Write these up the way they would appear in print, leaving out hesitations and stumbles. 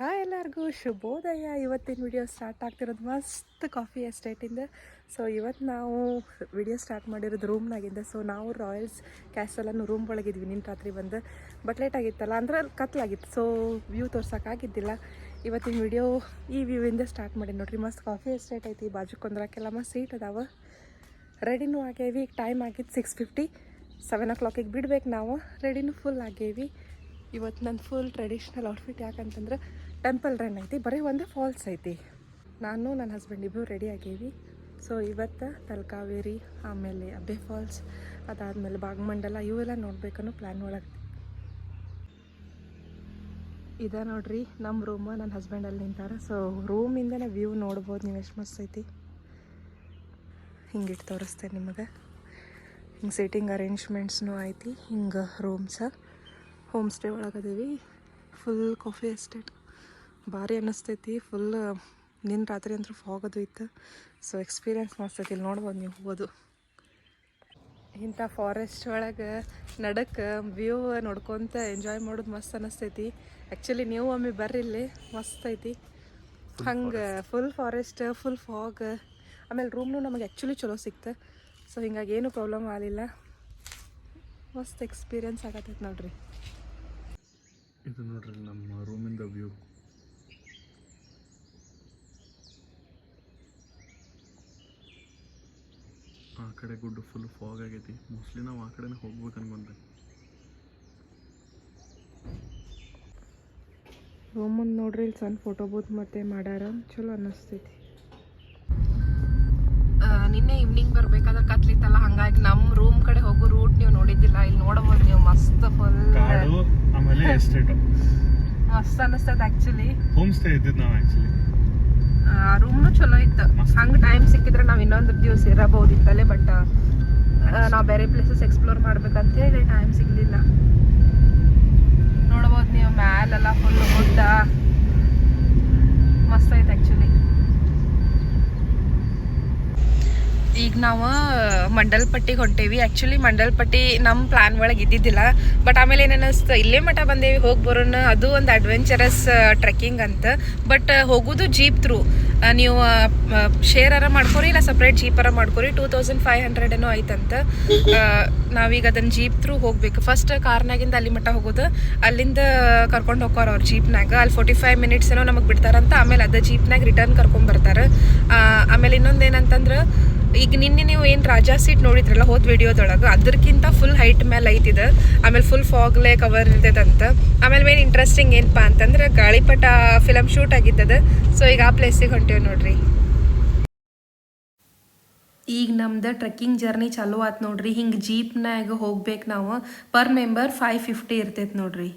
Hi ಎಲ್ಲರಿಗೂ ಶುಭೋದಯ. ಇವತ್ತಿನ ವಿಡಿಯೋ ಸ್ಟಾರ್ಟ್ ಆಗ್ತಿರೋದು ಮಸ್ತ್ ಕಾಫಿ ಎಸ್ಟೇಟಿಂದ. ಸೊ ಇವತ್ತು ನಾವು ವಿಡಿಯೋ ಸ್ಟಾರ್ಟ್ ಮಾಡಿರೋದು ರೂಮ್ನಾಗಿಂದ. ಸೊ ನಾವು ರಾಯಲ್ಸ್ ಕ್ಯಾಸಲನ್ನು ರೂಮ್ ಒಳಗಿದ್ವಿ ನಿನ್ನ ರಾತ್ರಿ ಬಂದು, ಬಟ್ ಲೇಟ್ ಆಗಿತ್ತಲ್ಲ ಅಂದ್ರೆ ಕತ್ಲಾಗಿತ್ತು, ಸೊ ವ್ಯೂ ತೋರ್ಸೋಕ್ಕಾಗಿದ್ದಿಲ್ಲ. ಇವತ್ತಿನ ವಿಡಿಯೋ ಈ ವ್ಯೂವಿಂದ ಸ್ಟಾರ್ಟ್ ಮಾಡಿ ನೋಡ್ರಿ. ಮಸ್ತ್ ಕಾಫಿ ಎಸ್ಟೇಟ್ ಐತಿ, ಬಾಜು ಕೊಂದ್ರಾಕೆಲ್ಲ ಮಸ್ತ್ ಸೀಟ್ ಅದಾವ. ರೆಡಿನೂ ಆಗೇವಿ. ಈಗ ಟೈಮ್ ಆಗಿತ್ತು 6:50, 7 o'clock ಬಿಡ್ಬೇಕು ನಾವು. ರೆಡಿನೂ ಫುಲ್ ಆಗೇವಿ. ಇವತ್ತು ನನ್ನ ಫುಲ್ ಟ್ರೆಡಿಷ್ನಲ್ ಔಟ್ಫಿಟ್ ಯಾಕಂತಂದ್ರೆ ಟೆಂಪಲ್ ರನ್ ಐತಿ, ಬರೀ ಒಂದೇ ಫಾಲ್ಸ್ ಐತಿ. ನಾನು ನನ್ನ ಹಸ್ಬೆಂಡ್ ಇಬ್ಬರು ರೆಡಿ ಆಗೇವಿ. ಸೊ ಇವತ್ತು ತಲಕಾವೇರಿ, ಆಮೇಲೆ ಅಬ್ಬೆ ಫಾಲ್ಸ್, ಅದಾದಮೇಲೆ ಭಾಗಮಂಡಲ ಇವೆಲ್ಲ ನೋಡ್ಬೇಕನ್ನೋ ಪ್ಲ್ಯಾನ್ ಒಳಗೆ. ಇದೆ ನೋಡ್ರಿ ನಮ್ಮ ರೂಮ್. ನನ್ನ ಹಸ್ಬೆಂಡ್ ಅಲ್ಲಿ ನಿಂತಾರೆ. ಸೊ ರೂಮಿಂದನೇ ವ್ಯೂ ನೋಡ್ಬೋದು ನೀವು, ಎಷ್ಟು ಮಸ್ತ್ ಐತಿ. ಹಿಂಗಿಟ್ಟು ತೋರಿಸ್ತೇನೆ ನಿಮಗೆ. ಹಿಂಗೆ ಸೀಟಿಂಗ್ ಅರೇಂಜ್ಮೆಂಟ್ಸ್ನೂ ಐತಿ. ಹಿಂಗೆ ರೂಮ್ಸ ಹೋಮ್ ಸ್ಟೇ ಒಳಗದೀವಿ. ಫುಲ್ ಕಾಫಿ ಎಸ್ಟೇಟ್ ಭಾರಿ ಅನ್ನಿಸ್ತೈತಿ. ಫುಲ್ ನಿನ್ನ ರಾತ್ರಿ ಅಂತೂ ಫಾಗ್ ಅದು ಇತ್ತು. ಸೊ ಎಕ್ಸ್ಪೀರಿಯನ್ಸ್ ಮಸ್ತೈತಿ. ಇಲ್ಲಿ ನೋಡ್ಬೋದು ನೀವು ಹೋಗೋದು. ಇಂಥ ಫಾರೆಸ್ಟ್ ಒಳಗೆ ನಡಕ್ಕೆ ವ್ಯೂ ನೋಡ್ಕೊತ ಎಂಜಾಯ್ ಮಾಡೋದು ಮಸ್ತ್ ಅನ್ನಿಸ್ತೈತಿ. ಆ್ಯಕ್ಚುಲಿ ನೀವು ಒಮ್ಮೆ ಬರ್ರಿ, ಇಲ್ಲಿ ಮಸ್ತ್ ಐತಿ. ಹಂಗೆ ಫುಲ್ ಫಾರೆಸ್ಟ್, ಫುಲ್ ಫಾಗ್. ಆಮೇಲೆ ರೂಮ್ನು ನಮಗೆ ಆ್ಯಕ್ಚುಲಿ ಚಲೋ ಸಿಕ್ತು. ಸೊ ಹಿಂಗಾಗಿ ಏನೂ ಪ್ರಾಬ್ಲಮ್ ಆಗಲಿಲ್ಲ. ಮಸ್ತ್ ಎಕ್ಸ್ಪೀರಿಯನ್ಸ್ ಆಗತ್ತೈತೆ ನೋಡ್ರಿ. ಇದು ನೋಡ್ರಿ ನಮ್ಮ ರೂಮಿಂದ ವ್ಯೂ. ಆ ಕಡೆ ಗುಡ್ಡು ಫುಲ್ ಫಾಗ್ ಆಗೈತಿ. ಮೋಸ್ಟ್ಲಿ ನಾವು ಆ ಕಡೆನೇ ಹೋಗ್ಬೇಕು ಅನ್ಕೊಂಡೆ. ರೂಮ್ ಮುಂದೆ ನೋಡ್ರಿ, ಇಲ್ಲಿ ಸಣ್ಣ ಫೋಟೋ ಬೂತ್ ಮತ್ತೆ ಮಾಡ್ಯಾರ, ಚಲೋ ಅನ್ನಿಸ್ತೈತಿ. ನಿನ್ನೆ ಈವ್ನಿಂಗ್ ಬರ್ಬೇಕಾದ್ರೆ ಕತ್ಲಿತ್ತಲ್ಲ, ಹಂಗಾಗಿ ನಮ್ಮ ರೂಮ್ ಕಡೆ ಹೋಗೋ ರೂಟ್ ನೀವು ನೋಡಿದ್ದಿಲ್ಲ. ಇಲ್ಲಿ ನೋಡಬಹುದು ನೀವು, ಮಸ್ತ್ ಫುಲ್ ಆಮೇಲೆ ಎಸ್ಟೇಟ್ ಮಸ್ತ್ ಅನ್ನಿಸ್ತೈತೆ. ಆ್ಯಕ್ಚುಲಿ ಹೋಮ್ ಸ್ಟೇ ಇದ್ದಿದ್ದು ನಾವು. ಆ್ಯಕ್ಚುಲಿ ರೂಮ್ನು ಚಲೋ ಇತ್ತು. ಹಂಗೆ ಟೈಮ್ ಸಿಕ್ಕಿದ್ರೆ ನಾವು ಇನ್ನೊಂದು ದಿವಸ ಇರಬಹುದಿತ್ತಲ್ಲೇ, ಬಟ್ ನಾವು ಬೇರೆ ಪ್ಲೇಸಸ್ ಎಕ್ಸ್ಪ್ಲೋರ್ ಮಾಡ್ಬೇಕಂತ ಹೇಳಿ ಟೈಮ್ ಸಿಗಲಿಲ್ಲ. ನೋಡ್ಬೋದು ನೀವು, ಮ್ಯಾಲೆಲ್ಲ ಫುಲ್ ಗುಡ್ಡ ಮಸ್ತ್ ಐತೆ ಆ್ಯಕ್ಚುಲಿ. ಈಗ ನಾವು ಮಂಡಲ್ಪಟ್ಟಿಗೆ ಹೊಂಟೇವಿ. ಆ್ಯಕ್ಚುಲಿ ಮಂಡಲ್ಪಟ್ಟಿ ನಮ್ಮ ಪ್ಲ್ಯಾನ್ ಒಳಗೆ ಇದ್ದಿದ್ದಿಲ್ಲ, ಬಟ್ ಆಮೇಲೆ ಏನೇನಿಸ್ತು, ಇಲ್ಲೇ ಮಠ ಬಂದೇವಿ, ಹೋಗಿ ಬರೋಣ. ಅದು ಒಂದು ಅಡ್ವೆಂಚರಸ್ ಟ್ರೆಕ್ಕಿಂಗ್ ಅಂತ. ಬಟ್ ಹೋಗೋದು ಜೀಪ್ ಥ್ರೂ. ನೀವು ಶೇರಾರ ಮಾಡ್ಕೊರಿ, ಇಲ್ಲ ಸಪ್ರೇಟ್ ಜೀಪಾರ ಮಾಡ್ಕೊರಿ. 2500 ಏನೋ ಐತಂತ. ನಾವೀಗ ಅದನ್ನು ಜೀಪ್ ಥ್ರೂ ಹೋಗ್ಬೇಕು. ಫಸ್ಟ್ ಕಾರ್ನಾಗಿಂದ ಅಲ್ಲಿ ಮಠ ಹೋಗೋದು, ಅಲ್ಲಿಂದ ಕರ್ಕೊಂಡು ಹೋಗೋರು ಅವ್ರು ಜೀಪ್ನಾಗ. ಅಲ್ಲಿ 45 minutes ಏನೋ ನಮಗೆ ಬಿಡ್ತಾರಂತ. ಆಮೇಲೆ ಅದೇ ಜೀಪ್ನಾಗ ರಿಟರ್ನ್ ಕರ್ಕೊಂಬರ್ತಾರೆ. ಆಮೇಲೆ ಇನ್ನೊಂದು ಏನಂತಂದ್ರೆ, ಈಗ ನಿನ್ನೆ ನೀವು ಏನು ರಾಜಾ ಸೀಟ್ ನೋಡಿದ್ರಲ್ಲ ಹೋದ ವಿಡಿಯೋದೊಳಗೆ, ಅದಕ್ಕಿಂತ ಫುಲ್ ಹೈಟ್ ಮೇಲೆ ಐತಿದೆ. ಆಮೇಲೆ ಫುಲ್ ಫಾಗ್ಲೇ ಕವರ್ ಇರ್ತೈತಂತ. ಆಮೇಲೆ ಮೇನ್ ಇಂಟ್ರೆಸ್ಟಿಂಗ್ ಏನಪ್ಪಾ ಅಂತಂದ್ರೆ, ಗಾಳಿಪಟ ಫಿಲಮ್ ಶೂಟ್ ಆಗಿದ್ದದ. ಸೊ ಈಗ ಆ ಪ್ಲೇಸಿಗೆ ಹೊಂಟೇವಿ ನೋಡ್ರಿ. ಈಗ ನಮ್ದು ಟ್ರೆಕ್ಕಿಂಗ್ ಜರ್ನಿ ಚಾಲೂ ಆಯ್ತು ನೋಡ್ರಿ. ಹಿಂಗೆ ಜೀಪ್ನಾಗ ಹೋಗ್ಬೇಕು ನಾವು. ಪರ್ ಮೆಂಬರ್ 550 ಇರ್ತೈತೆ ನೋಡ್ರಿ.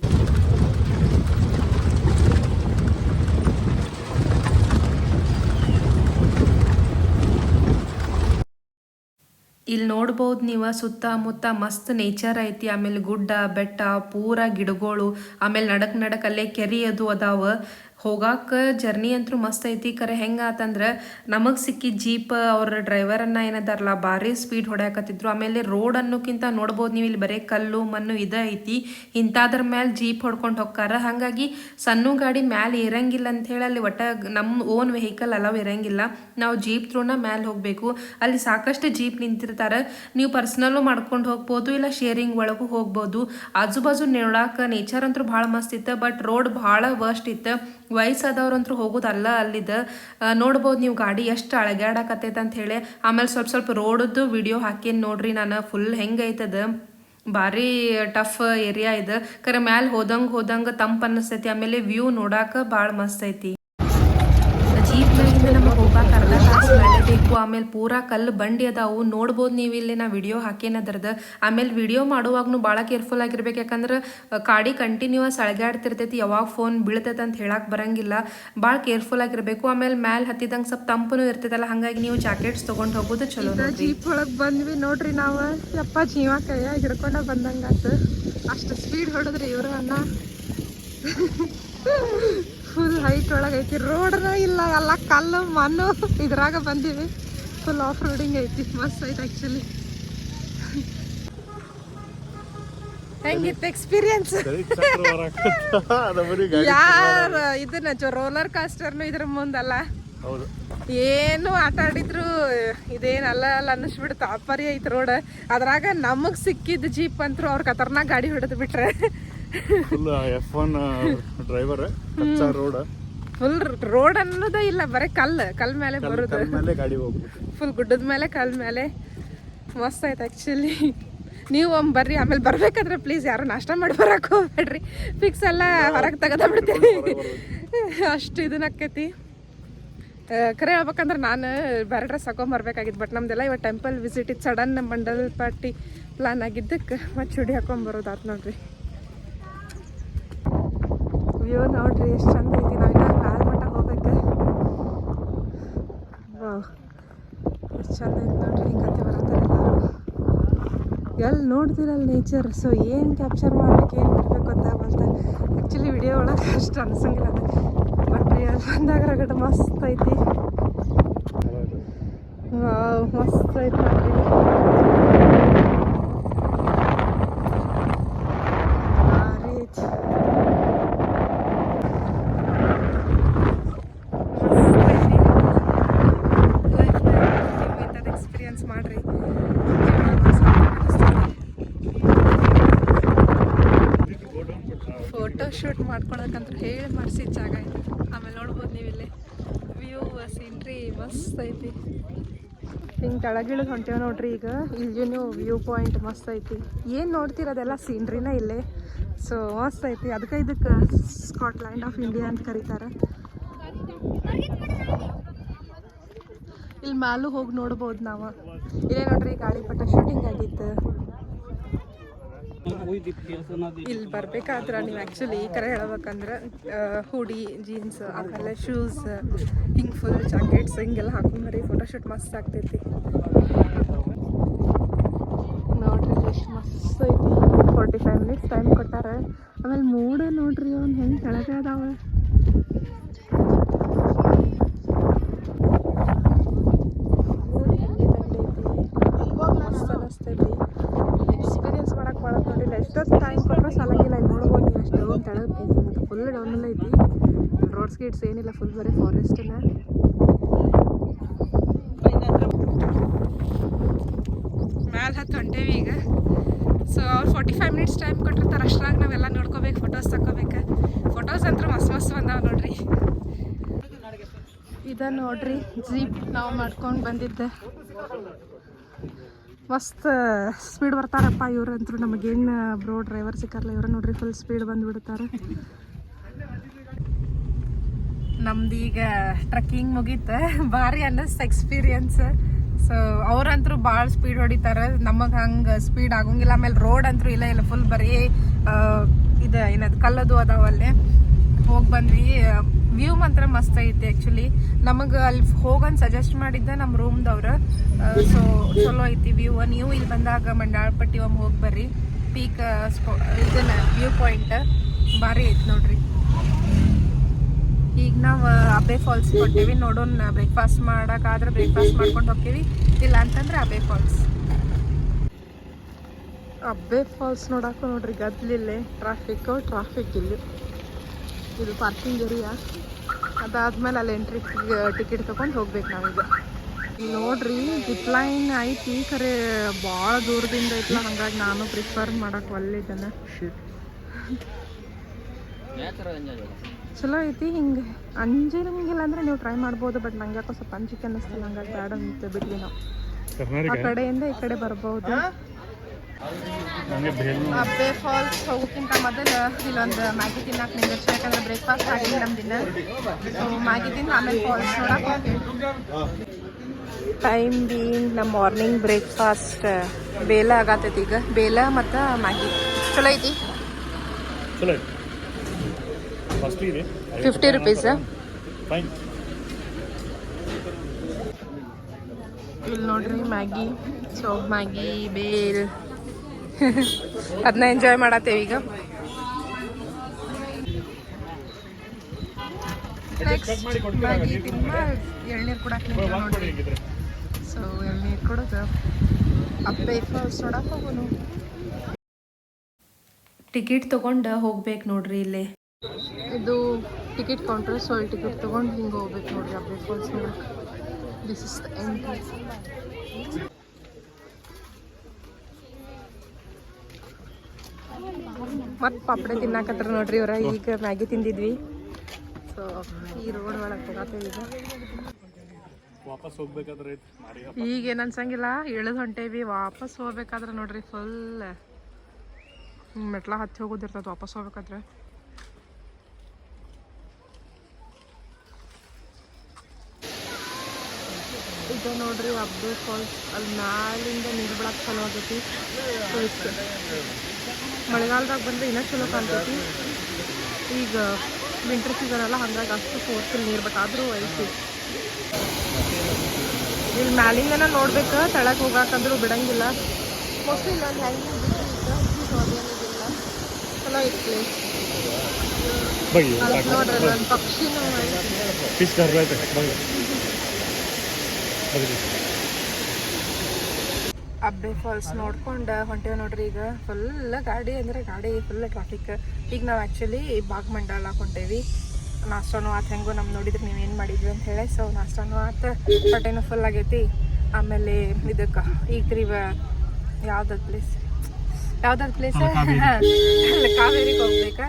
ಇಲ್ಲಿ ನೋಡ್ಬೋದು ನೀವು, ಸುತ್ತಮುತ್ತ ಮಸ್ತ್ ನೇಚರ್ ಐತಿ. ಆಮೇಲೆ ಗುಡ್ಡ ಬೆಟ್ಟ ಪೂರ ಗಿಡಗಳು, ಆಮೇಲೆ ನಡಕ್ ಅಲ್ಲೇ ಕೆರೆ ಅದು ಅದಾವ. ಹೋಗಾಕ ಜರ್ನಿ ಅಂತೂ ಮಸ್ತ್ ಐತಿ. ಕರೆ ಹೆಂಗಾತಂದ್ರೆ, ನಮಗೆ ಸಿಕ್ಕಿದ ಜೀಪ್ ಅವ್ರ ಡ್ರೈವರನ್ನ ಏನದಾರಲ್ಲ ಭಾರಿ ಸ್ಪೀಡ್ ಹೊಡ್ಯಾಕತ್ತಿದ್ರು. ಆಮೇಲೆ ರೋಡ್ ಅನ್ನೋಕ್ಕಿಂತ ನೋಡ್ಬೋದು ನೀವು, ಇಲ್ಲಿ ಬರೀ ಕಲ್ಲು ಮಣ್ಣು ಇದ ಐತಿ. ಇಂಥದ್ರ ಮೇಲೆ ಜೀಪ್ ಹೊಡ್ಕೊಂಡು ಹೋಗ್ತಾರ. ಹಾಗಾಗಿ ಸಣ್ಣ ಗಾಡಿ ಮ್ಯಾಲೆ ಇರಂಗಿಲ್ಲ ಅಂತ ಹೇಳಿ ಅಲ್ಲಿ ಒಟ್ಟ ನಮ್ಮ ಓನ್ ವೆಹಿಕಲ್ ಅಲವ್ ಇರಂಗಿಲ್ಲ. ನಾವು ಜೀಪ್ ಥ್ರೂನ ಮ್ಯಾಲೆ ಹೋಗಬೇಕು. ಅಲ್ಲಿ ಸಾಕಷ್ಟು ಜೀಪ್ ನಿಂತಿರ್ತಾರೆ. ನೀವು ಪರ್ಸ್ನಲ್ಲು ಮಾಡ್ಕೊಂಡು ಹೋಗ್ಬೋದು, ಇಲ್ಲ ಶೇರಿಂಗ್ ಒಳಗೂ ಹೋಗ್ಬೋದು. ಆಜು ಬಾಜು ನೋಡಾಕ ನೇಚರ್ ಅಂತೂ ಭಾಳ ಮಸ್ತ್ ಇತ್ತು. ಬಟ್ ರೋಡ್ ಭಾಳ ವರ್ಸ್ಟ್ ಇತ್ತು. ವಯಸ್ಸಾದವ್ರಂತೂ ಹೋಗೋದಲ್ಲ ಅಲ್ಲಿದ್ದ. ನೋಡ್ಬೋದು ನೀವು ಗಾಡಿ ಎಷ್ಟು ಅಳಗ್ಯಾಡಕತ್ತೈತೆ ಅಂತ ಹೇಳಿ. ಆಮೇಲೆ ಸ್ವಲ್ಪ ರೋಡದ್ದು ವಿಡಿಯೋ ಹಾಕೇನಿ ನೋಡ್ರಿ ನಾನು. ಫುಲ್ ಹೆಂಗೈತದ, ಭಾರಿ ಟಫ್ ಏರಿಯಾ ಇದೆ. ಕರೆ ಮ್ಯಾಲೆ ಹೋದಂಗೆ ತಂಪು ಅನ್ನಿಸ್ತೈತಿ. ಆಮೇಲೆ ವ್ಯೂ ನೋಡಾಕ ಭಾಳ ಮಸ್ತ್ ಐತಿ. ಜೀಪ್ನಾಗಿಂದ ನಮಗೆ ಹೋಗಕ್ಕೆ ಅರ್ಧ ತಾಸು ನಡಿಬೇಕು. ಆಮೇಲೆ ಪೂರಾ ಕಲ್ಲು ಬಂಡಿ ಅದಾವು, ನೋಡ್ಬೋದು ನೀವು. ಇಲ್ಲಿ ನಾ ವಿಡಿಯೋ ಹಾಕೇನದ್ರದ್ದು. ಆಮೇಲೆ ವಿಡಿಯೋ ಮಾಡುವಾಗೂ ಭಾಳ ಕೇರ್ಫುಲ್ ಆಗಿರ್ಬೇಕು. ಯಾಕಂದ್ರೆ ಗಾಡಿ ಕಂಟಿನ್ಯೂಸ್ ಅಳಗಾಡ್ತಿರ್ತೈತಿ, ಯಾವಾಗ ಫೋನ್ ಬೀಳ್ತೈತೆ ಅಂತ ಹೇಳಕ್ಕೆ ಬರಂಗಿಲ್ಲ. ಭಾಳ ಕೇರ್ಫುಲ್ ಆಗಿರಬೇಕು. ಆಮೇಲೆ ಮ್ಯಾಲೆ ಹತ್ತಿದಂಗೆ ಸ್ವಲ್ಪ ತಂಪನು ಇರ್ತೈತಲ್ಲ, ಹಾಗಾಗಿ ನೀವು ಜಾಕೆಟ್ಸ್ ತೊಗೊಂಡು ಹೋಗೋದು ಚಲೋ. ಜೀಪ್ ಒಳಗೆ ಬಂದ್ವಿ ನೋಡ್ರಿ ನಾವು. ಯಪ್ಪ ಜೀವ ಕೈಯಾಗ ಹಿಡ್ಕೊಂಡ ಬಂದಂಗಾತು. ಅಷ್ಟು ಸ್ಪೀಡ್ ಹೊಡೆದ್ರಿ ಇವರು ಅಣ್ಣ. Full height ಒಳಗೈತಿ. ರೋಡ್ನ ಇಲ್ಲ, ಎಲ್ಲ ಕಲ್ಲು ಮಣ್ಣು ಇದ್ರಾಗ ಬಂದೀವಿ. ಫುಲ್ ಆಫ್ ರೋಡಿಂಗ್ ಐತಿ, ಮಸ್ತ್ ಐತಿ ಆ್ಯಕ್ಚುಲಿ. ಹೆಂಗಿತ್ತು ಎಕ್ಸ್ಪೀರಿಯನ್ಸ್? ಯಾರ ಇದನ್ನ ರೋಲರ್ ಕಾಸ್ಟರ್ನು ಇದ್ರ ಮುಂದಲ್ಲ, ಹೌದು ಏನು ಆಟ ಆಡಿದ್ರು ಇದೇನಲ್ಲ ಅಲ್ಲ ಅನ್ನಿಸ್ಬಿಡ್ತು. ಅಪ್ಪರಿ ಐತ್ ರೋಡ್. ಅದ್ರಾಗ ನಮಗ್ ಸಿಕ್ಕಿದ್ ಜೀಪ್ ಅಂತೂ ಅವ್ರ ಖತರ್ನಾಕ್ ಗಾಡಿ ಹೊಡೆದ್ ಬಿಟ್ರೆ. Full F1 driver road, full road ಅನ್ನೋದೇ ಇಲ್ಲ, ಬರೀ ಕಲ್ ಮೇಲೆ ಬರುದು. ಗಾಡಿ ಹೋಗ್ಬಿಟ್ಟು ಫುಲ್ ಗುಡ್ಡದ ಮೇಲೆ ಕಲ್ ಮೇಲೆ ಮಸ್ತ್ ಆಯ್ತು ಆ್ಯಕ್ಚುಲಿ. ನೀವು ಬರ್ರಿ, ಆಮೇಲೆ ಬರ್ಬೇಕಾದ್ರೆ ಪ್ಲೀಸ್ ಯಾರು ನಾಷ್ಟ ಮಾಡಿ ಬರಕ್ಕೆ ಹೋಗ್ಬೇಡ್ರಿ, ಫಿಕ್ಸ್ ಎಲ್ಲ ಹೊರಗೆ ತೆಗೆದ ಬಿಡ್ತೀವಿ, ಅಷ್ಟು ಇದನ್ನಕ್ಕೈತಿ. ಕರೆ ಹೇಳ್ಬೇಕಂದ್ರೆ ನಾನು ಬೇರೆ ಡ್ರೆಸ್ ಹಾಕೊಂಬರ್ಬೇಕಾಗಿತ್ತು, ಬಟ್ ನಮ್ದೆಲ್ಲ ಇವತ್ತು ಟೆಂಪಲ್ ವಿಸಿಟ್ ಇತ್ತು. ಸಡನ್ ಮಂಡಲ್ ಪಾರ್ಟಿ ಪ್ಲಾನ್ ಆಗಿದ್ದಕ್ಕೆ ಮತ್ತೆ ಚುಡಿ ಹಾಕೊಂಬರೋದಾಯ್ತು ನೋಡ್ರಿ. ವ್ಯೂ ನೋಡ್ರಿ ಎಷ್ಟು ಚಂದ ಐತಿ. ನಾವಿನ್ನ ಮ್ಯಾಲ ಮಟ್ಟ ಹೋಗ್ಬೇಕು. ವಾವ್ ಎಷ್ಟು ಚಂದ ಐತಿ ನೋಡ್ರಿ. ಹಿಂಗೆ ಕತೆ ಬರತ್ತಾರೆ ಎಲ್ಲರೂ. ಎಲ್ಲಿ ನೋಡ್ತಿರಲ್ಲ ನೇಚರ್. ಸೊ ಏನು ಕ್ಯಾಪ್ಚರ್ ಮಾಡ್ಬೇಕು, ಏನು ಬಿಡ್ಬೇಕು ಗೊತ್ತಾಗಲ್ತ. ಆ್ಯಕ್ಚುಲಿ ವಿಡಿಯೋ ಒಳಗೆ ಅಷ್ಟು ಅನ್ಸಂಗಿಲ್ಲ ಅದು, ಬಟ್ ರಿಯಲ್ ಬಂದಾಗ ರಗಡ ಮಸ್ತ್ ಐತಿ. ವಾವ್ ಮಸ್ತ್ ಐತಿ ನೋಡ್ರಿ. ಭಾರಿ ಐತಿ. ಎಕ್ಸ್ಪೀರಿಯನ್ಸ್ ಮಾಡ್ರಿ. ಫೋಟೋ ಶೂಟ್ ಮಾಡ್ಕೊಳಕಂತ ಹೇಳಿ ಮಾಡಿಸಿದ ಜಾಗ ಐತಿ. ಆಮೇಲೆ ನೋಡ್ಬೋದು ನೀವು ಇಲ್ಲಿ ವ್ಯೂ ಸೀನ್ರಿ ಮಸ್ತ್ ಐತಿ. ಹಿಂಗೆ ಕೆಳಗಿಳಿದು ಹೊಂಟೇವ್ ನೋಡ್ರಿ. ಈಗ ಇಲ್ಲಿನೂ ವ್ಯೂ ಪಾಯಿಂಟ್ ಮಸ್ತ್ ಐತಿ. ಏನು ನೋಡ್ತಿರೋದೆಲ್ಲ ಸೀನ್ರಿನ ಇಲ್ಲೇ. ಸೊ ಮಸ್ತ್ ಐತಿ. ಅದಕ್ಕೆ ಇದಕ್ಕೆ ಸ್ಕಾಟ್ಲ್ಯಾಂಡ್ ಆಫ್ ಇಂಡಿಯಾ ಅಂತ ಕರೀತಾರೆ. ಇಲ್ಲಿ ಮ್ಯಾಲೂ ಹೋಗಿ ನೋಡ್ಬೋದು ನಾವು. ಇಲ್ಲೇ ನೋಡ್ರಿ ಗಾಳಿಪಟ ಶೂಟಿಂಗ್ ಆಗಿತ್ತು. ಇಲ್ಲಿ ಬರ್ಬೇಕಾದ್ರೆ ನೀವು ಆ್ಯಕ್ಚುಲಿ ಈ ಕಡೆ ಹೇಳ್ಬೇಕಂದ್ರೆ ಹುಡಿ ಜೀನ್ಸ್ ಆಮೇಲೆ ಶೂಸ್ ಹಿಂಗೆ ಫುಲ್ ಜಾಕೆಟ್ಸ್ ಹಿಂಗೆಲ್ಲ ಹಾಕೊಂಡ್ಬರಿ ಫೋಟೋಶೂಟ್ ಮಸ್ತ್ ಆಗ್ತೈತಿ ನೋಡ್ರಿ. ಎಷ್ಟು ಮಸ್ತ್ ಐತಿ. 45 ಮಿನಿಟ್ಸ್ ಟೈಮ್ ಕೊಟ್ಟಾರೆ. ಆಮೇಲೆ ಮೂಡ ನೋಡ್ರಿ ಅವ್ನು ಹೆಂಗೆ ಕೆಳಗೆ ಅದಾವ. ಮಸ್ತ್ ಅನ್ನಿಸ್ತೈತಿ. ಎಕ್ಸ್ಪೀರಿಯನ್ಸ್ ಮಾಡಕ್ಕೆ ಮಾಡಕ್ಕೆ ನೋಡಿಲ್ಲ. ಎಷ್ಟೊತ್ತು ಟೈಮ್ ಕೊಟ್ಟರೆ ಸಾಲಾಗಿಲ್ಲ. ಇಲ್ಲಿ ನೋಡ್ಬೋದು ನೀವು ಅಷ್ಟು ಡೌನ್ ತೆಳಗೆ ಫುಲ್ ಡೌನೆಲ್ಲ ಐತಿ. ರೋಡ್ಸ್ ಗೀಡ್ಸ್ ಏನಿಲ್ಲ, ಫುಲ್ ಬರೀ ಫಾರೆಸ್ಟನ್ನ. ಮ್ಯಾಲೆ ಹತ್ತು ಹೊಂಟೇವಿ ಈಗ. ಸೊ ಅವ್ರು 45 ಮಿನಿಟ್ಸ್ ಟೈಮ್ ಕೊಟ್ಟಿರ್ತಾರೆ. ಅಷ್ಟ್ರಾಗ ನಾವೆಲ್ಲ ನೋಡ್ಕೋಬೇಕು, ಫೋಟೋಸ್ ತಗೋಬೇಕು. ಫೋಟೋಸ್ ಅಂತೂ ಮಸ್ತ್ ಬಂದಾವ ನೋಡ್ರಿ. ಇದ ನೋಡ್ರಿ ಜೀಪ್ ನಾವು ಮಾಡ್ಕೊಂಡು ಬಂದಿದ್ದೆ. ಮಸ್ತ್ ಸ್ಪೀಡ್ ಬರ್ತಾರಪ್ಪ ಇವ್ರಂತೂ. ನಮಗೇನು ಬ್ರೋ ಡ್ರೈವರ್ ಸಿಕ್ಕಾರಲ್ಲ, ಇವ್ರ ನೋಡ್ರಿ ಫುಲ್ ಸ್ಪೀಡ್ ಬಂದುಬಿಡ್ತಾರೆ. ನಮ್ದು ಈಗ ಟ್ರಕ್ಕಿಂಗ್ ಮುಗೀತು. ಭಾರಿ ಅನ್ನಿಸ್ತು ಎಕ್ಸ್ಪೀರಿಯನ್ಸ್. ಸೊ ಅವ್ರಂತರೂ ಭಾಳ ಸ್ಪೀಡ್ ಹೊಡಿತಾರೆ, ನಮಗೆ ಹಂಗೆ ಸ್ಪೀಡ್ ಆಗೋಂಗಿಲ್ಲ. ಆಮೇಲೆ ರೋಡ್ ಅಂತೂ ಇಲ್ಲ ಫುಲ್ ಬರೀ ಇದು ಏನದು ಕಲ್ಲದು ಅದಾವಲ್ಲೇ. ಹೋಗಿ ಬಂದ್ವಿ. ವ್ಯೂ ಮಾತ್ರ ಮಸ್ತ್ ಐತಿ ಆ್ಯಕ್ಚುಲಿ. ನಮಗೆ ಅಲ್ಲಿ ಹೋಗಂತ ಸಜೆಸ್ಟ್ ಮಾಡಿದ್ದೆ ನಮ್ಮ ರೂಮ್ದವ್ರು. ಸೊ ಚಲೋ ಐತಿ ವ್ಯೂ. ನೀವು ಇಲ್ಲಿ ಬಂದಾಗ ಮಂಡಾಳಪಟ್ಟಿ ಒಮ್ಮೆ ಹೋಗಿ ಬರ್ರಿ. ಪೀಕ್ ಇದನ್ನ ವ್ಯೂ ಪಾಯಿಂಟ್ ಭಾರಿ ಐತಿ ನೋಡ್ರಿ. ಈಗ ನಾವು ಅಬ್ಬೆ ಫಾಲ್ಸ್ ಕೊಟ್ಟೇವಿ. ನೋಡೋಣ, ಬ್ರೇಕ್ಫಾಸ್ಟ್ ಮಾಡೋಕ್ಕಾದ್ರೆ ಬ್ರೇಕ್ಫಾಸ್ಟ್ ಮಾಡ್ಕೊಂಡು ಹೋಗ್ತೀವಿ, ಇಲ್ಲ ಅಂತಂದ್ರೆ ಅಬ್ಬೆ ಫಾಲ್ಸ್. ಅಬ್ಬೆ ಫಾಲ್ಸ್ ನೋಡಕ್ಕೂ ನೋಡ್ರಿ ಗದ್ಲಿಲ್ಲೇ ಟ್ರಾಫಿಕ್ ಇಲ್ಲಿ. ಇದು ಪಾರ್ಕಿಂಗ್ ಏರಿಯಾ. ಅದಾದ್ಮೇಲೆ ಅಲ್ಲಿ ಎಂಟ್ರಿ ಟಿಕೆಟ್ ತೊಗೊಂಡು ಹೋಗ್ಬೇಕು ನಾವೀಗ. ನೋಡ್ರಿ ಜಿಪ್ ಲೈನ್ ಐತಿ, ಖರೆ ಭಾಳ ದೂರದಿಂದ ಐತಲ್ಲ, ಹಂಗಾಗಿ ನಾನು ಪ್ರಿಫರ್ ಮಾಡಕ್ಕೆ ಒಳ್ಳೆದನ್ನ. ಚಲೋ ಐತಿ. ಹಿಂಗೆ ಅಂಜಿರಂಗಿಲ್ಲ ಅಂದ್ರೆ ನೀವು ಟ್ರೈ ಮಾಡ್ಬೋದು, ಬಟ್ ನಂಗೆ ಯಾಕೋ ಸ್ವಲ್ಪ ಅಂಜಿಕೆ ಅನ್ನಿಸ್ತಲ್ಲ, ಹಂಗಾಗಿ ಬೇಡ ಅಂತ ಬಿಟ್ವಿ ನಾವು. ಆ ಕಡೆಯಿಂದ ಈ ಕಡೆ ಬರ್ಬೋದು. ಅಬ್ಬೆ ಫಾಲ್ಸ್ ಹೋಗೋಕ್ಕಿಂತ ಮೊದಲು ಇಲ್ಲೊಂದು ಮ್ಯಾಗಿ ತಿನ್ನಕ್ಕೆ ನಿಂದಿರ್ಸಿ, ಯಾಕಂದ್ರೆ ಬ್ರೇಕ್ಫಾಸ್ಟ್ ಆಗಿಲ್ಲ ನಮ್ದಿನ. ಸೊ ಮ್ಯಾಗಿ ತಿಂದು ಆಮೇಲೆ ಫಾಲ್ಸ್ ನೋಡಕ್ಕೆ ಹೋಗ್ತೀವಿ. ಟೈಮ್ ಬೀಂಗ್ ನಮ್ಮ ಮಾರ್ನಿಂಗ್ ಬ್ರೇಕ್ಫಾಸ್ಟ್ ಬೇಲ ಆಗತ್ತೈತಿ ಈಗ. ಬೇಲ ಮತ್ತು ಮ್ಯಾಗಿ ಚಲೋ ಐತಿ. 50 ರೂಪೀಸ್. ಇಲ್ಲಿ ನೋಡ್ರಿ ಮ್ಯಾಗಿ. ಸೊ ಮ್ಯಾಗಿ ಬೇಲ್ ಅದನ್ನ ಎಂಜಾಯ್ ಮಾಡತ್ತೇವೆ ಈಗ. ಮ್ಯಾಗಿ ತಿನ್ನ ಎಳ್ನೀರು ಕುಡಕ್ಕೆ ನೋಡ್ರಿ. ಸೊ ಎಳ್ನೀರು ಕುಡಿದು ಅಬ್ಬೆ ಫಾಲ್ಸ್ ನೋಡಕ್ಕೆ ಹೋಗೋನು. ಟಿಕೆಟ್ ತೊಗೊಂಡು ಹೋಗ್ಬೇಕು ನೋಡ್ರಿ ಇಲ್ಲಿ. ಇದು ಟಿಕೆಟ್ ಕೌಂಟರ್, ಸೊ ಇಲ್ಲಿ ಟಿಕೆಟ್ ತೊಗೊಂಡು ಹಿಂಗೆ ಹೋಗ್ಬೇಕು ನೋಡ್ರಿ ಅಬ್ಬೆ ಫಾಲ್ಸ್ ನೋಡಕ್ಕೆ. This is the entrance. ಮತ್ತು ಪಾಪಡೆ ತಿನ್ನಾಕತ್ರ ನೋಡ್ರಿ ಇವ್ರ. ಈಗ ಮ್ಯಾಗಿ ತಿಂದಿದ್ವಿ. ಸೊ ಈ ರೋಡ್ ಒಳಗೆ ಹೋಗತ್ತೇವೆ ಈಗ. ವಾಪಸ್ ಹೋಗ್ಬೇಕಾದ್ರೆ ಈಗೇನು ಅನ್ಸಂಗಿಲ್ಲ, ಇಳಿದು ಹೊಂಟೇವಿ. ವಾಪಸ್ ಹೋಗ್ಬೇಕಾದ್ರೆ ನೋಡ್ರಿ ಫುಲ್ ಮೆಟ್ಲ ಹತ್ತಿ ಹೋಗೋದಿರ್ತದೆ ವಾಪಸ್ ಹೋಗ್ಬೇಕಾದ್ರೆ. ಈಗ ನೋಡ್ರಿ ಅಬ್ಬೆ ಫಾಲ್ಸ್ ಅಲ್ಲಿ ಮ್ಯಾಲಿಂದ ನೀರು ಬಿಡಕ್ಕೆ ಚಲೋ ಆಗೈತಿ. ಮಳೆಗಾಲದಾಗ ಬಂದರೆ ಇನ್ನೂ ಚಲೋ ಕಾಣ್ತೈತಿ. ಈಗ ವಿಂಟರ್ ಸೀಸನ್ ಅಲ್ಲ, ಹಂಗಾಗಿ ಅಷ್ಟು ಫೋರ್ಸ್ಫುಲ್ ನೀರು, ಬಟ್ ಆದರೂ ಐತಿ. ಇಲ್ಲಿ ಮ್ಯಾಲಿಂದನ ನೋಡ್ಬೇಕು, ತೆಳಗೆ ಹೋಗಾಕಂದ್ರೂ ಬಿಡಂಗಿಲ್ಲ. ಮೋಸ್ಟ್ಲಿ ನಾನು ಹ್ಯಾಂಗಿಂಗ್ ಬಿಟ್ಟಿಲ್ಲ, ಚಲೋ ಐತಿ. ನೋಡ್ರಿ ಒಂದು ಪಕ್ಷಿನೂ ಅಬ್ಬೆ ಫಾಲ್ಸ್ ನೋಡ್ಕೊಂಡು ಹೊಂಟೇವೆ ನೋಡ್ರಿ. ಈಗ ಫುಲ್ ಗಾಡಿ ಅಂದರೆ ಗಾಡಿ ಫುಲ್ ಟ್ರಾಫಿಕ್. ಈಗ ನಾವು ಆ್ಯಕ್ಚುಲಿ ಭಾಗಮಂಡಲ ಹೊಂಟೇವಿ. ನಾಷ್ಟಾನು ಆತು, ಹೆಂಗೋ ನಮ್ಮ ನೋಡಿದ್ರೆ ನೀವೇನು ಮಾಡಿದ್ವಿ ಅಂತ ಹೇಳಿ. ಸೊ ನಾಷ್ಟಾನು ಆತು, ಹೊಟ್ಟೆನೂ ಫುಲ್ ಆಗೈತಿ. ಆಮೇಲೆ ಇದಕ್ಕೆ ಈಗ ಯಾವ್ದಾದ್ರು ಪ್ಲೇಸ್ ಕಾವೇರಿಗೆ ಹೋಗ್ಬೇಕಾ.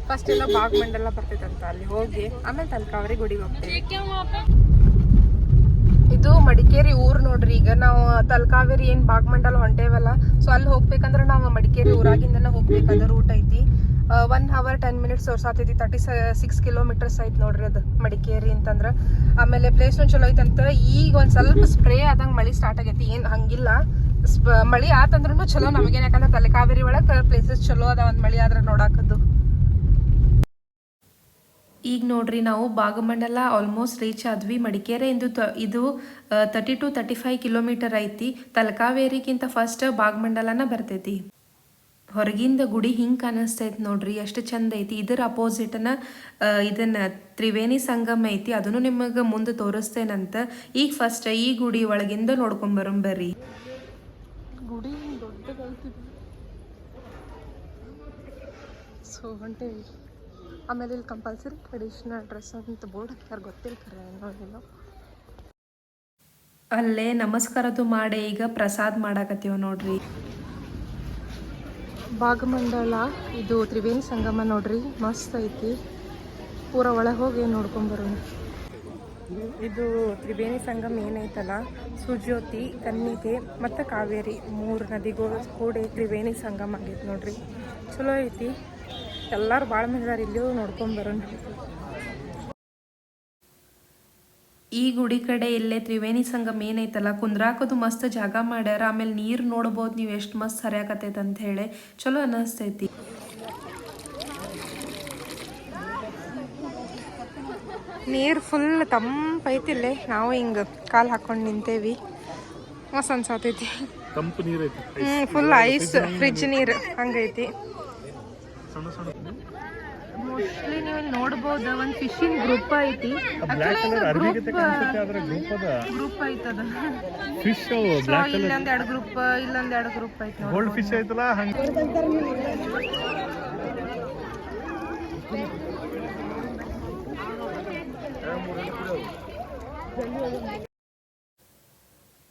ಫಸ್ಟ್ ಎಲ್ಲ ಭಾಗಮಂಡಲ ಬರ್ತೈತಂತ, ಅಲ್ಲಿ ಹೋಗಿ ಆಮೇಲೆ ತಲಕಾವೇರಿ ಗುಡಿಗೆ ಹೋಗ್ತೀವಿ. ಇದು ಮಡಿಕೇರಿ ಊರು ನೋಡ್ರಿ. ಈಗ ನಾವು ತಲಕಾವೇರಿ ಏನು ಭಾಗಮಂಡಲ ಹೊಂಟೇವಲ್ಲ, ಸೊ ಅಲ್ಲಿ ಹೋಗ್ಬೇಕಂದ್ರೆ ನಾವು ಮಡಿಕೇರಿ ಊರಾಗಿಂದನೇ ಹೋಗ್ಬೇಕು. ಅದು ರೂಟ್ ಐತಿ. 1 hour 10 minutes ತೋರ್ಸಾತೈತಿ. 36 kilometers ಐತಿ ನೋಡ್ರಿ ಅದು ಮಡಿಕೇರಿ ಅಂತಂದ್ರೆ. ಆಮೇಲೆ ಪ್ಲೇಸ್ನು ಚಲೋ ಐತಂತ. ಈಗ ಒಂದು ಸ್ವಲ್ಪ ಸ್ಪ್ರೇ ಆದಂಗೆ ಮಳೆ ಸ್ಟಾರ್ಟ್ ಆಗೈತಿ. ಏನು ಹಂಗಿಲ್ಲ, ಮಳೆ ಆತಂದ್ರೂ ಚಲೋ ನಮಗೇನು, ಯಾಕಂದ್ರೆ ತಲಕಾವೇರಿ ಒಳಗೆ ಪ್ಲೇಸಸ್ ಚಲೋ ಅದ ಒಂದು ಮಳೆ ಆದ್ರೆ ನೋಡಾಕದ್ದು. ಈಗ ನೋಡ್ರಿ ನಾವು ಭಾಗಮಂಡಲ ಆಲ್ಮೋಸ್ಟ್ ರೀಚ್ ಆದ್ವಿ. ಮಡಿಕೇರಿ ಇದು 30 to 35 kilometer ಐತಿ. ತಲಕಾವೇರಿಗಿಂತ ಫಸ್ಟ್ ಭಾಗಮಂಡಲನ ಬರ್ತೈತಿ. ಹೊರಗಿಂದ ಗುಡಿ ಹಿಂಗೆ ಕಾಣಿಸ್ತೈತಿ ನೋಡ್ರಿ, ಎಷ್ಟು ಚಂದ ಐತಿ. ಇದರ ಅಪೋಸಿಟ್ನ ಇದನ್ನ ತ್ರಿವೇಣಿ ಸಂಗಮ ಐತಿ, ಅದನ್ನು ನಿಮಗೆ ಮುಂದೆ ತೋರಿಸ್ತೇನಂತ. ಈಗ ಫಸ್ಟ್ ಈ ಗುಡಿ ಒಳಗಿಂದ ನೋಡ್ಕೊಂಬರಂಬರ್ರಿ. ಗುಡಿ ದೊಡ್ಡದೈತಿ. ಸೊ ಹೊಂಟೇವಿ. ಆಮೇಲೆ ಇಲ್ಲಿ ಕಂಪಲ್ಸರಿ ಟ್ರೆಡಿಷನಲ್ ಡ್ರೆಸ್ ಅಂತ ಬೋರ್ಡ್ ಹಾಕ್ಯಾರ, ಗೊತ್ತಿಲ್ಲ ಖರೆ ನೋಡಿಲ್ಲ. ಅಲ್ಲೇ ನಮಸ್ಕಾರದು ಮಾಡಿ ಈಗ ಪ್ರಸಾದ್ ಮಾಡಾಕತ್ತೀವ ನೋಡ್ರಿ. ಭಾಗಮಂಡಲ ಇದು ತ್ರಿವೇಣಿ ಸಂಗಮ ನೋಡ್ರಿ, ಮಸ್ತ್ ಐತಿ. ಪೂರ ಒಳಗೆ ಹೋಗಿ ನೋಡ್ಕೊಂಬರೋಣ. ಇದು ತ್ರಿವೇಣಿ ಸಂಗಮ ಏನೈತಲ್ಲ, ಸುಜ್ಯೋತಿ, ಕನ್ನಿಗೆ ಮತ್ತು ಕಾವೇರಿ 3 ನದಿಗಳು ಕೂಡಿ ತ್ರಿವೇಣಿ ಸಂಗಮ ಆಗೈತೆ ನೋಡ್ರಿ. ಚಲೋ ಐತಿ. ಎಲ್ಲರೂ ಭಾಳ ಮಂದಿ ಇಲ್ಲಿಯೂ ನೋಡ್ಕೊಂಬರೋಣ. ಈ ಗುಡಿ ಕಡೆ ಇಲ್ಲೇ ತ್ರಿವೇಣಿ ಸಂಗಮ ಏನೈತಲ್ಲ, ಕುಂದ್ರಾಕೋದು ಮಸ್ತ್ ಜಾಗ ಮಾಡ್ಯಾರ. ಆಮೇಲೆ ನೀರು ನೋಡ್ಬೋದು ನೀವು ಎಷ್ಟು ಮಸ್ತ್ ಹರಿಯಾಕತೈತೆ ಅಂತ ಹೇಳಿ, ಚಲೋ ಅನ್ನಿಸ್ತೈತಿ. ನೀರು ಫುಲ್ ತಂಪೈತಿಲ್ಲೇ. ನಾವು ಹಿಂಗೆ ಕಾಲು ಹಾಕೊಂಡು ನಿಂತೇವಿ, ಮಸ್ತ್ ಅನ್ಸಾತೈತಿ. ತಂಪು ನೀರು ಐತಿ, ಫುಲ್ ಐಸ್, ಫ್ರಿಜ್ ನೀರು ಹಂಗೈತಿ. ಮೋಸ್ಟ್ಲಿ ನೀವು ಇಲ್ಲಿ ನೋಡ್ಬೋದು, ಒಂದು ಫಿಶಿಂಗ್ ಗ್ರೂಪ್ ಐತಿ. ಗ್ರೂಪ್ ಐತದ ಫಿಶ್. ಇಲ್ಲೊಂದು 2 ಗ್ರೂಪ್, ಇಲ್ಲೊಂದು 2 ಗ್ರೂಪ್ ಐತಿ. ಗೋಲ್ಡ್ ಫಿಶ್ ಐತಲ್ಲ ಹಂಗೆ.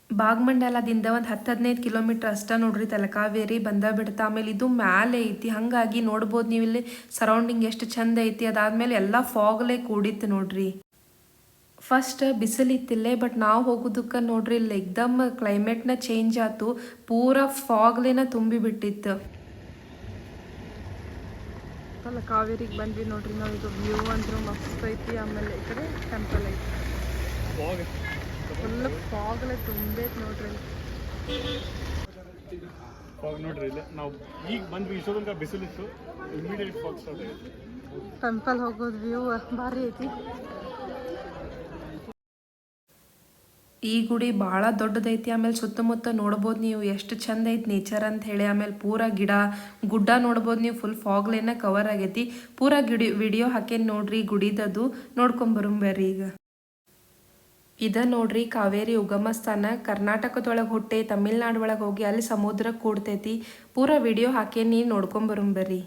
ಭಾಗಮಂಡಲದಿಂದ ಒಂದು 10-15 kilometer ಅಷ್ಟ ನೋಡ್ರಿ ತಲಕಾವೇರಿ ಬಂದ ಬಿಡ್ತಾ. ಆಮೇಲೆ ಇದು ಮ್ಯಾಲೆ ಐತಿ, ಹಾಗಾಗಿ ನೋಡ್ಬೋದು ನೀವು ಇಲ್ಲಿ ಸರೌಂಡಿಂಗ್ ಎಷ್ಟು ಚಂದ ಐತಿ. ಅದಾದ್ಮೇಲೆ ಎಲ್ಲ ಫಾಗ್ಲೇ ಕೂಡಿತ್ತು ನೋಡ್ರಿ. ಫಸ್ಟ್ ಬಿಸಿಲಿತ್ತಿಲ್ಲೇ, ಬಟ್ ನಾವು ಹೋಗೋದಕ್ಕೆ ನೋಡ್ರಿ ಇಲ್ಲಿ ಎಕ್ದಮ್ ಕ್ಲೈಮೇಟ್ನ ಚೇಂಜ್ ಆಯ್ತು. ಪೂರಾ ಫಾಗ್ಲೇನ ತುಂಬಿ ಬಿಟ್ಟಿತ್ತು. ಕಾವೇರಿಗೆ ಬಂದ್ವಿ ನೋಡ್ರಿ ನಾವು. ಇದು ವ್ಯೂ ಅಂದ್ರೂ ಮಸ್ತ್ ಐತಿ. ಆಮೇಲೆ ಈ ಕಡೆ ಟೆಂಪಲ್ ಐತಿ. ಫುಲ್ ಫಾಗ್ಲೆ ತುಂಬೈತಿ ನೋಡ್ರಿ. ಫಾಗ್ ನೋಡ್ರಿ ಇಲ್ಲ, ನಾವು ಈಗ ಬಂದ್ವಿ, ಇಷ್ಟೊಂದು ಬಿಸಿಲಿತ್ತು, ಇಮಿಡಿಯೇಟ್ ಫಾಗ್ ಸ್ಟಾರ್ಟ್ ಆಗಿದೆ. ಟೆಂಪಲ್ ಹೋಗೋದು ವ್ಯೂ ಭಾರಿ ಐತಿ. ಈ ಗುಡಿ ಭಾಳ ದೊಡ್ಡದೈತಿ. ಆಮೇಲೆ ಸುತ್ತಮುತ್ತ ನೋಡ್ಬೋದು ನೀವು ಎಷ್ಟು ಚಂದ ಐತಿ ನೇಚರ್ ಅಂತ ಹೇಳಿ. ಆಮೇಲೆ ಪೂರಾ ಗಿಡ ಗುಡ್ಡ ನೋಡ್ಬೋದು ನೀವು, ಫುಲ್ ಫಾಗ್ಲೇನ ಕವರ್ ಆಗೈತಿ. ಪೂರಾ ವಿಡಿಯೋ ಹಾಕೇನಿ ನೋಡ್ರಿ ಗುಡಿದದು, ನೋಡ್ಕೊಂಬರಂಬರ್ರಿ. ಈಗ ಇದ ನೋಡ್ರಿ ಕಾವೇರಿ ಉಗಮ ಸ್ಥಾನ. ಕರ್ನಾಟಕದೊಳಗೆ ಹುಟ್ಟೆ ತಮಿಳ್ನಾಡು ಒಳಗೆ ಹೋಗಿ ಅಲ್ಲಿ ಸಮುದ್ರ ಕೂಡ್ತೈತಿ. ಪೂರಾ ವಿಡಿಯೋ ಹಾಕೇನಿ, ನೋಡ್ಕೊಂಬರಂಬರ್ರಿ.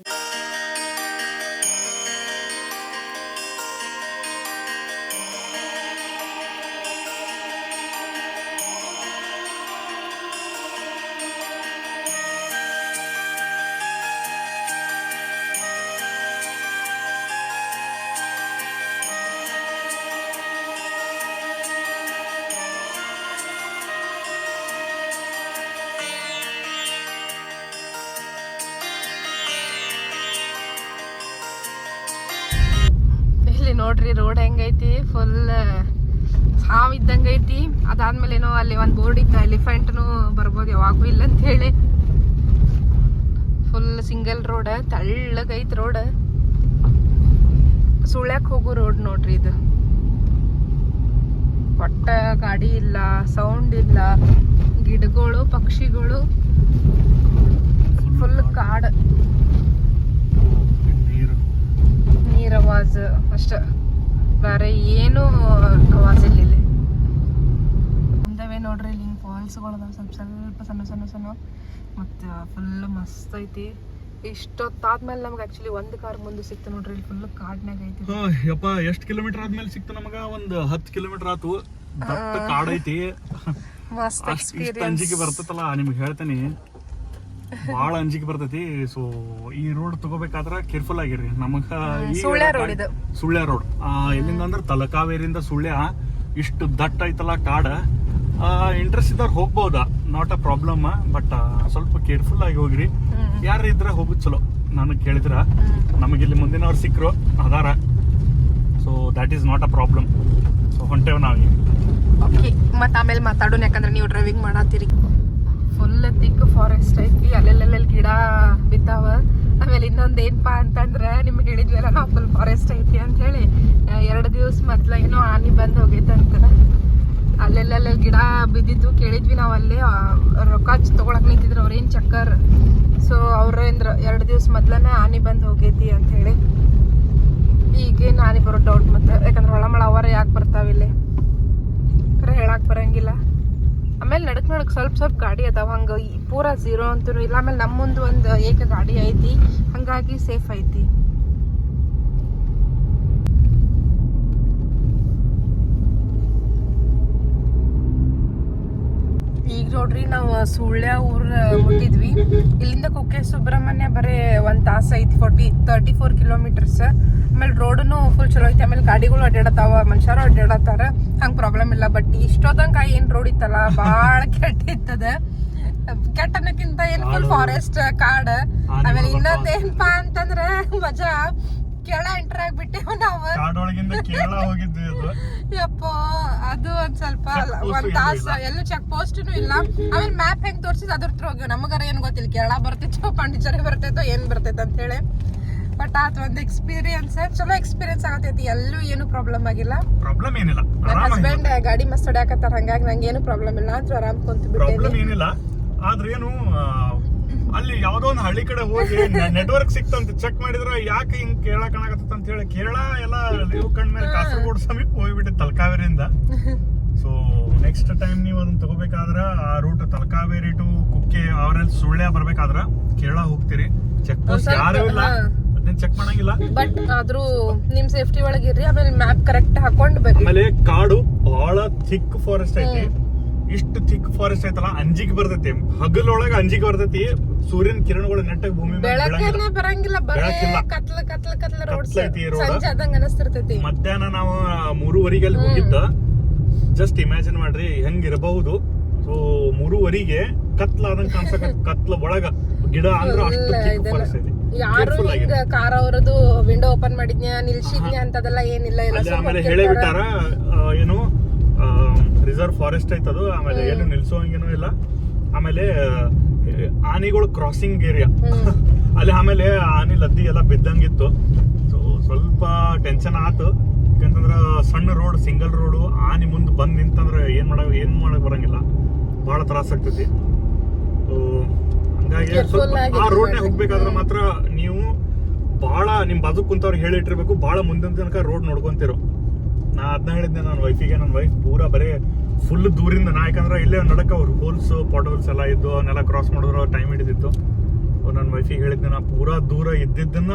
ನೋಡ್ರಿ ರೋಡ್ ಹೆಂಗೈತಿ, ಫುಲ್ ಹಾವ್ ಇದ್ದಂಗ ಐತಿ. ಅದಾದ್ಮೇಲೆ ಏನೋ ಅಲ್ಲಿ ಒಂದ್ ಬೋರ್ಡ್ ಇತ್ತು, ಎಲಿಫೆಂಟ್ನು ಬರ್ಬೋದು ಯಾವಾಗೂ ಇಲ್ಲ ಅಂತ ಹೇಳಿ. ಫುಲ್ ಸಿಂಗಲ್ ರೋಡ್, ತಳ್ಳಗೈತಿ ರೋಡ್. ಸುಳ್ಯಾಕ್ ಹೋಗೋ ರೋಡ್ ನೋಡ್ರಿ ಇದು. ಒಟ್ಟ ಗಾಡಿ ಇಲ್ಲ, ಸೌಂಡ್ ಇಲ್ಲ, ಗಿಡಗಳು, ಪಕ್ಷಿಗಳು, ಫುಲ್ ಕಾಡ್, ನೀರ್ ಅವಾಜ್ ಅಷ್ಟ, ಬೇರೆ ಏನು ಅವಾಜ್ ಇಲ್ಲ ಇಲ್ಲಿ. ಮುಂದವೇ ನೋಡ್ರಿ ಇಲ್ಲಿ ಹಿಂಗ್ ಫಾಲ್ಸ್ಗಳು ಅದಾವ, ಸ್ವಲ್ಪ ಸಣ್ಣ ಸಣ್ಣ ಸಣ್ಣ, ಮತ್ತು ಫುಲ್ ಮಸ್ತ್ ಐತಿ. ಇಷ್ಟೊತ್ತಾದ್ಮೇಲೆ ನಮ್ಗೆ ಆಕ್ಚುಲಿ ಒಂದು ಕಾರ್ ಮುಂದೆ ಸಿಕ್ತು ನೋಡ್ರಿ, ಇಲ್ಲಿ ಫುಲ್ ಕಾಡ್ನಾಗ ಐತಿ. ಯಪ್ಪ ಎಷ್ಟು ಕಿಲೋಮೀಟರ್ ಆದ್ಮೇಲೆ ಸಿಕ್ತು ನಮಗ? ಒಂದು 10 ಕಿಲೋಮೀಟರ್ ಆತು. ದಟ್ಟ ಕಾಡ್ ಐತಿ, ಮಸ್ತ್ ಇಷ್ಟ ಅಂಜಿಕೆ ಬರ್ತೈತಲ್ಲ ನಿಮ್ಗೆ ಹೇಳ್ತೇನಿ, ಬಾಳ ಅಂಜಿಕೆ ಬರ್ತೈತಿ. ಸೊ ಈ ರೋಡ್ ತಗೋಬೇಕಾದ್ರ ಕೇರ್ಫುಲ್ ಆಗಿರ್ರಿ. ನಮಗ ಸುಳ್ಯ ರೋಡ್ ಇದು, ಸುಳ್ಯ ರೋಡ್ ಎಲ್ಲಿಂದ ಅಂದ್ರೆ ತಲಕಾವೇರಿಯಿಂದ ಸುಳ್ಯ ಇಷ್ಟು ದಟ್ಟ ಐತಲ್ಲ ಕಾಡ. ಇಂಟ್ರೆಸ್ಟ್ ಇದ್ದವ್ರು ಹೋಗ್ಬೋದ, ನಾಟ್ ಅ ಪ್ರಾಬ್ಲಮ್, ಬಟ್ ಸ್ವಲ್ಪ ಕೇರ್ಫುಲ್ ಆಗಿ ಹೋಗ್ರಿ. ಯಾರು ಇದ್ರ ಹೋಗುದ್ ಚಲೋ. ನನಗೆ ಕೇಳಿದ್ರ ನಮಗಿಲ್ಲಿ ಮುಂದಿನವ್ರು ಸಿಕ್ಕರು ಅದಾರ, so that is not a problem. So ಹೊಂಟೇವ್ ನಾವೀಗ. ಓಕೆ, ಮತ್ತೆ ಆಮೇಲೆ ಮಾತಾಡೋಣ, ಯಾಕಂದ್ರೆ ನೀವು ಡ್ರೈವಿಂಗ್ ಮಾಡತ್ತೀರಿ. ಫುಲ್ ತಿಕ್ ಫಾರೆಸ್ಟ್ ಐತಿ, ಅಲ್ಲೆಲ್ಲೆಲ್ಲಿ ಗಿಡ ಬಿದ್ದಾವ. ಆಮೇಲೆ ಇನ್ನೊಂದು ಏನಪ್ಪಾ ಅಂತಂದ್ರೆ ನಿಮ್ಗೆ ಹೇಳಿದ್ವಲ್ಲ ನಾವು ಫುಲ್ ಫಾರೆಸ್ಟ್ ಐತಿ ಅಂತ ಹೇಳಿ, 2 ದಿವಸ ಮೊದ್ಲ ಏನೋ ಆನಿ ಬಂದು ಹೋಗೈತಂತ. ಅಲ್ಲೆಲ್ಲೆಲ್ಲ ಗಿಡ ಬಿದ್ದಿದ್ದು ಕೇಳಿದ್ವಿ ನಾವು. ಅಲ್ಲೇ ರೊಕ್ಕ ತಗೊಳಕ್ ನಿಂತಿದ್ರು ಅವ್ರೇನ್ ಚಕ್ಕರ್. ಸೊ ಅವ್ರೇಂದ್ರ 2 ದಿವಸ ಮೊದ್ಲನೇ ಆನಿ ಬಂದು ಹೋಗೈತಿ ಅಂತ ಹೇಳಿ. ಈಗೇನು ಆನಿ ಬರೋ ಡೌಟ್, ಮತ್ತೆ ಯಾಕಂದ್ರೆ ಹೊಳಮಳ ಅವರ ಯಾಕೆ ಬರ್ತಾವಿಲ್ಲಿ ಖರೆ ಹೇಳಕ್ ಬರಂಗಿಲ್ಲ. ಆಮೇಲೆ ನಡಕ್ ಸ್ವಲ್ಪ ಗಾಡಿ ಅದಾವ, ಹಂಗ ಪೂರಾ ಝೀರೋ ಅಂತೂ ಇಲ್ಲ. ಆಮೇಲೆ ನಮ್ಮ ಮುಂದೆ ಒಂದು ಏಕ ಗಾಡಿ ಐತಿ, ಹಂಗಾಗಿ ಸೇಫ್ ಐತಿ. ಈಗ ನೋಡ್ರಿ ನಾವು ಸುಳ್ಯ ಊರ್ ಮುಟ್ಟಿದ್ವಿ. ಇಲ್ಲಿಂದ ಕುಕ್ಕೆ ಸುಬ್ರಹ್ಮಣ್ಯ ಬರೀ 1 ತಾಸು ಐತಿ, 34 ಕಿಲೋಮೀಟರ್ಸ್. ಆಮೇಲೆ ರೋಡನು ಫುಲ್ ಚಲೋ ಐತಿ. ಆಮೇಲೆ ಗಾಡಿಗಳು ಅಡ್ಡಾಡತಾವ, ಮನುಷ್ಯರು ಅಡ್ಡಾಡತ್ತಾರ, ಹಂಗ್ ಪ್ರಾಬ್ಲಮ್ ಇಲ್ಲ. ಬಟ್ ಇಷ್ಟೊತ್ತಂಕ ಏನ್ ರೋಡ್ ಇತ್ತಲ್ಲ ಬಾಳ ಕೆಟ್ಟ ಇತ್ತದ. ಕೆಟ್ಟ ಅನ್ನಕ್ಕಿಂತ ಏನ್ ಫುಲ್ ಫಾರೆಸ್ಟ್ ಕಾಡ್. ಆಮೇಲೆ ಇನ್ನೊಂದ್ ಏನಪ್ಪಾ ಅಂತಂದ್ರ ಮಜಾ, ಕೇರಳ ಎಂಟರ್ ಆಗ್ಬಿಟ್ಟೇವ್ ನಾವು. ಯಪ್ಪ ಅದು ಒಂದ್ ಸ್ವಲ್ಪ 1 ತಾಸು ಎಲ್ಲೂ ಚೆಕ್ ಪೋಸ್ಟ್ನು ಇಲ್ಲ. ಆಮೇಲೆ ಮ್ಯಾಪ್ ಹೆಂಗ್ ತೋರ್ಸಿದ್ ಅದ್ರ ಹತ್ರ ಹೋಗ್ಯವ್. ನಮಗಾರ ಏನ್ ಗೊತ್ತಿಲ್ಲ ಕೇರಳ ಬರ್ತೈತೋ ಪಾಂಡಿಚೇರಿ ಬರ್ತೈತೋ ಏನ್ ಬರ್ತೈತ ಅಂತ ಹೇಳಿ. ಬಟ್ ಆತ್ ಒಂದ್ ಎಕ್ಸ್ಪೀರಿಯನ್ಸ್, ಚಲೋ ಎಕ್ಸ್ಪೀರಿಯನ್ಸ್ ಆಗತೈತಿ. ಎಲ್ಲೂ ಏನು ಪ್ರಾಬ್ಲಮ್ ಆಗಿಲ್ಲ. ಪ್ರಾಬ್ಲಮ್ ಏನಿಲ್ಲ. ನನ್ನ ಹಸ್ಬೆಂಡ್ ಗಾಡಿ ಮಸ್ತ್ ಹೊಡ್ಯಾಕತ್ತಾರ, ಹಂಗಾಗಿ ನಂಗೆ ಏನು ಪ್ರಾಬ್ಲಮ್ ಇಲ್ಲ ಅಂತ ಆರಾಮ್ ಕುಂತ ಬಿಟ್ಟೇನಿ. ಏನಿಲ್ಲ. ಆದ್ರೆ ಏನು ಅಲ್ಲಿ ಯಾವ್ದೋ ಒಂದು ಹಳ್ಳಿ ಕಡೆ ಹೋಗಿ ನೆಟ್ವರ್ಕ್ ಸಿಕ್ತಂತ ಚೆಕ್ ಮಾಡಿದ್ರ ಯಾಕೆ ಹಿಂಗ್ ಕೇರಳ ಕಾಣಕತ್ತ ಅಂತ ಹೇಳಿ, ಕೇರಳ ಎಲ್ಲ ಇವ್ ಕಂಡ್ಮೇಲೆ ಕಾಸರಗೋಡು ಸಮೀಪ ಹೋಗ್ಬಿಟ್ಟೆ ತಲಕಾವೇರಿಯಿಂದ. ಸೊ ನೆಕ್ಸ್ಟ್ ಟೈಮ್ ನೀವು ಅದನ್ನ ತಗೋಬೇಕಾದ್ರ ಆ ರೂಟ್ ತಲಕಾವೇರಿ ಟು ಕುಕ್ಕೆ ಅವರಲ್ಲಿ ಸುಳ್ಯ ಬರ್ಬೇಕಾದ್ರ ಕೇರಳ ಹೋಗ್ತೀರಿ. ಚೆಕ್ ಪೋಸ್ಟ್ ಯಾರು ಇಲ್ಲ, ಅದನ್ನ ಚೆಕ್ ಮಾಡಂಗಿಲ್ಲ. ಬಟ್ ಆದ್ರೂ ನಿಮ್ ಸೇಫ್ಟಿ ಒಳಗಿರ್ರಿ. ಆಮೇಲೆ ಮ್ಯಾಪ್ ಕರೆಕ್ಟ್ ಹಾಕೊಂಡ್ ಬರ್ರಿ. ಆಮೇಲೆ ಕಾಡು ಬಹಳ ಥಿಕ್ ಫಾರೆಸ್ಟ್ ಐತಿ. ಇಷ್ಟು ಥಿಕ್ ಫಾರೆಸ್ಟ್ ಐತಲ್ಲ, ಅಂಜಿಗೆ ಬರ್ತೈತಿ. ಹಗಲೊಳಗ ಅಂಜಿಗೆ ಬರ್ತೈತಿ. ಸೂರ್ಯನ ಕಿರಣಗಳು ನೆಟ್ಟಾಗಿ ಭೂಮಿ ಬೆಳಕೇನೆ ಬರಂಗಿಲ್ಲ, ಕತ್ಲ ರೋಡ್ ಸಂಜೆ ಆದಂಗ ಅನಸ್ತಿರ್ತೈತಿ. ಮಧ್ಯಾಹ್ನ ನಾವು 3:30 ಅಲ್ಲಿ ಹೋಗಿದ್ದ. ಜಸ್ಟ್ ಇಮ್ಯಾಜಿನ್ ಮಾಡ್ರಿ ಹೆಂಗಿರಬಹುದು. ಸೊ 3:30 ಕತ್ಲಾದಂಗ ಕಾಣ್ಸಕ, ಕತ್ಲ ಒಳಗ ಗಿಡ ಅಂದ್ರ ಅಷ್ಟು ಥಿಕ್ ಫಾರೆಸ್ಟ್ ಐತಿ. ಯಾರು ಹಿಂಗ ಕಾರ್ ಅವರದು ವಿಂಡೋ ಓಪನ್ ಮಾಡಿದ್ನ್ಯಾ ನಿಲ್ಸಿದ್ನ್ಯಾ ಅಂತದೆಲ್ಲ ಏನಿಲ್ಲ. ಆಮೇಲೆ ಹೇಳೇ ಬಿಟ್ಟಾರ ಏನು ರಿಸರ್ವ್ ಫಾರೆಸ್ಟ್ ಐತದು. ಆಮೇಲೆ ಏನು ನಿಲ್ಸೋಂಗೇನೂ ಇಲ್ಲ. ಆಮೇಲೆ ಆನೆಗಳು ಕ್ರಾಸಿಂಗ್ ಏರಿಯಾ ಅಲ್ಲಿ. ಆಮೇಲೆ ಆನೆ ಲದ್ದಿ ಎಲ್ಲ ಬಿದ್ದಂಗಿತ್ತು. ಸೊ ಸ್ವಲ್ಪ ಟೆನ್ಷನ್ ಆತು, ಯಾಕಂತಂದ್ರ ಸಣ್ಣ ರೋಡ್, ಸಿಂಗಲ್ ರೋಡು. ಆನೆ ಮುಂದೆ ಬಂದ್ ನಿಂತಂದ್ರ ಏನ್ ಮಾಡಕ್ ಬರಂಗಿಲ್ಲ, ಬಹಳ ತ್ರಾಸ ಆಗ್ತೈತಿ. ಸೊ ಹಂಗಾಗಿ ಆ ರೋಡ್ನೇ ಹೋಗ್ಬೇಕಾದ್ರೆ ಮಾತ್ರ ನೀವು ಬಹಳ ನಿಮ್ ಬಾಜು ಕುಂತವ್ರಿಗೆ ಹೇಳಿಟ್ಟಿರ್ಬೇಕು, ಬಹಳ ಮುಂದಿನ ತನಕ ರೋಡ್ ನೋಡ್ಕೊಂತಿರೋ. ನಾ ಅದನ್ನ ಹೇಳಿದ್ದೆ ನನ್ನ ವೈಫಿಗೆ. ನನ್ನ ವೈಫ್ ಪೂರಾ ಬರೀ ಫುಲ್ ದೂರಿಂದ, ನಾ ಯಾಕಂದ್ರೆ ಇಲ್ಲೇ ನಡಕ ಅವ್ರು ಹೋಲ್ಸ್ ಪಾಟ್ ಹೋಲ್ಸ್ ಎಲ್ಲ ಇದ್ದು, ಅವನ್ನೆಲ್ಲ ಕ್ರಾಸ್ ಮಾಡಿದ್ರು ಟೈಮ್ ಹಿಡಿದಿತ್ತು. ನನ್ನ ವೈಫಿಗೆ ಹೇಳಿದ್ದೆ, ನಾ ಪೂರಾ ದೂರ ಇದ್ದಿದ್ದನ್ನ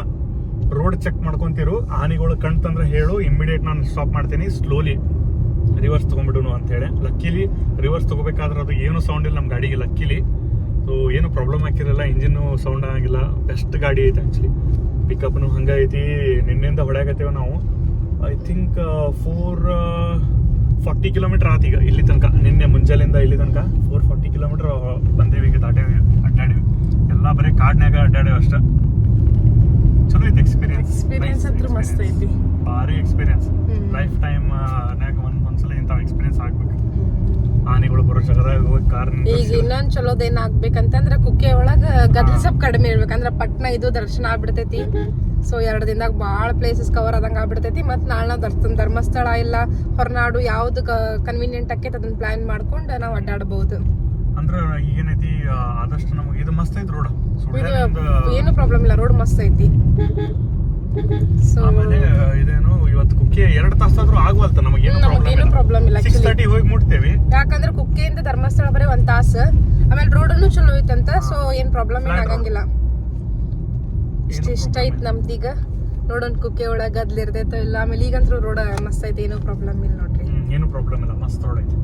ರೋಡ್ ಚೆಕ್ ಮಾಡ್ಕೊಂತಿರು. ಆನೆಗಳು ಕಣ್ತಂದ್ರೆ ಹೇಳು, ಇಮಿಡಿಯೇಟ್ ನಾನು ಸ್ಟಾಪ್ ಮಾಡ್ತೀನಿ, ಸ್ಲೋಲಿ ರಿವರ್ಸ್ ತೊಗೊಂಡ್ಬಿಡುನು ಅಂತ ಹೇಳಿ. ಲಕ್ಕಿಲಿ ರಿವರ್ಸ್ ತೊಗೋಬೇಕಾದ್ರೆ ಅದು ಏನು ಸೌಂಡ್ ಇಲ್ಲ ನಮ್ಮ ಗಾಡಿಗೆ, ಲಕ್ಕಿಲಿ. ಸೊ ಏನು ಪ್ರಾಬ್ಲಮ್ ಆಗಿರಲಿಲ್ಲ, ಇಂಜಿನ್ನು ಸೌಂಡ್ ಆಗಿಲ್ಲ. ಬೆಸ್ಟ್ ಗಾಡಿ ಐತೆ ಆ್ಯಕ್ಚುಲಿ. ಪಿಕಪ್ನು ಹಂಗೈತಿ. ನಿನ್ನೆಯಿಂದ ಹೊಡ್ಯಾಕತ್ತೇವೆ ನಾವು. ಐ ಥಿಂಕ್ 440 ಕಿಲೋಮೀಟರ್ ಆತೀಗ ಇಲ್ಲಿ ತನಕ. ನಿನ್ನೆ ಮುಂಜಾನೆಯಿಂದ ಇಲ್ಲಿ ತನಕ 440 ಕಿಲೋಮೀಟರ್ ಬಂದೇವಿ. ಈಗ ದಾಟೇವಿ, ಅಡ್ಡಾಡಿವಿ. ಎಲ್ಲ ಬರೀ ಕಾಡ್ನ್ಯಾಗ ಅಡ್ಡಾಡೇವಿ ಅಷ್ಟ. ಚಲೋ ಐತೆ ಎಕ್ಸ್ಪೀರಿಯನ್ಸ್ ಅಂತೂ ಮಸ್ತ್ ಐತಿ. ಭಾರಿ ಎಕ್ಸ್ಪೀರಿಯನ್ಸ್. ಲೈಫ್ ಟೈಮ್ ನಾಗ ಒಂದ್ಸಲ ಇಂಥವ್ ಎಕ್ಸ್ಪೀರಿಯನ್ಸ್ ಆಗ್ಬೇಕು. ಆನೆಗಳು ಬರೋ ಜಾಗದಾಗ ಹೋಗಿ ಕಾರ್ ಈಗ ಇನ್ನೊಂದ್ ಚಲೋದ್ ಏನ್ ಆಗ್ಬೇಕಂತಂದ್ರ ಕುಕ್ಕೆ ಒಳಗ ಗದ್ಲ ಸ್ವಲ್ಪ ಕಡಿಮೆ ಇರ್ಬೇಕಂದ್ರ ಪಟ್ನ ಇದು ದರ್ಶನ ಆಗ್ಬಿಡ್ತೈತಿ. ಸೊ 2 ದಿನದಾಗ ಬಾಳ ಪ್ಲೇಸಸ್ ಕವರ್ ಆದಂಗ ಆಗ್ಬಿಡ್ತೈತಿ. ಮತ್ ನಾಳೆ ನಾವು ಧರ್ಮಸ್ಥಳ ಇಲ್ಲ ಹೊರನಾಡು ಯಾವ್ದು ಕನ್ವೀನಿಯಂಟ್ ಆಕೈತಿ ಅದನ್ನ ಪ್ಲಾನ್ ಮಾಡ್ಕೊಂಡು ನಾವು ಅಡ್ಡಾಡಬಹುದು. ಅಂದ್ರ ಏನೈತಿ ಆದಷ್ಟು ನಮಗೆ ಇದು ಮಸ್ತ್ ಐತಿ ರೋಡ್. ಏನು ಪ್ರಾಬ್ಲಮ್ ಇಲ್ಲ, ರೋಡ್ ಮಸ್ತ್ ಐತಿ. ಸೊ ಆಮೇಲೆ ಇದೇನು ಇವತ್ತು ಕುಕ್ಕೆ 2 ತಾಸಾದ್ರೂ ಆಗವಲ್ತ ನಮಗೇನು ಪ್ರಾಬ್ಲಮ್ ಇಲ್ಲ. 6:30 ಹೋಗಿ ಮುಟ್ತೇವಿ. ಯಾಕಂದ್ರೆ ಕುಕ್ಕೆಯಿಂದ ಧರ್ಮಸ್ಥಳ ಬರೀ 1 ತಾಸ. ಆಮೇಲೆ ರೋಡನ್ನು ಚಲೋ ಐತಂತ. ಸೊ ಏನ್ ಪ್ರಾಬ್ಲಮ್ ಏನ್ ಆಗಂಗಿಲ್ಲ. ಇಷ್ಟ ಐತ್ ನಮ್ದೀಗ. ನೋಡೋಣ ಕುಕ್ಕೆ ಒಳಗ ಗದ್ಲ ಇರ್ತೈತೋ ಇಲ್ಲ. ಆಮೇಲೆ ಈಗಂತೂ ರೋಡ್ ಮಸ್ತ್ ಐತಿ, ಏನು ಪ್ರಾಬ್ಲಮ್ ಇಲ್ಲ ನೋಡ್ರಿ. ಏನು ಪ್ರಾಬ್ಲಮ್ ಇಲ್ಲ, ಮಸ್ತ್ ರೋಡ್ ಐತಿ.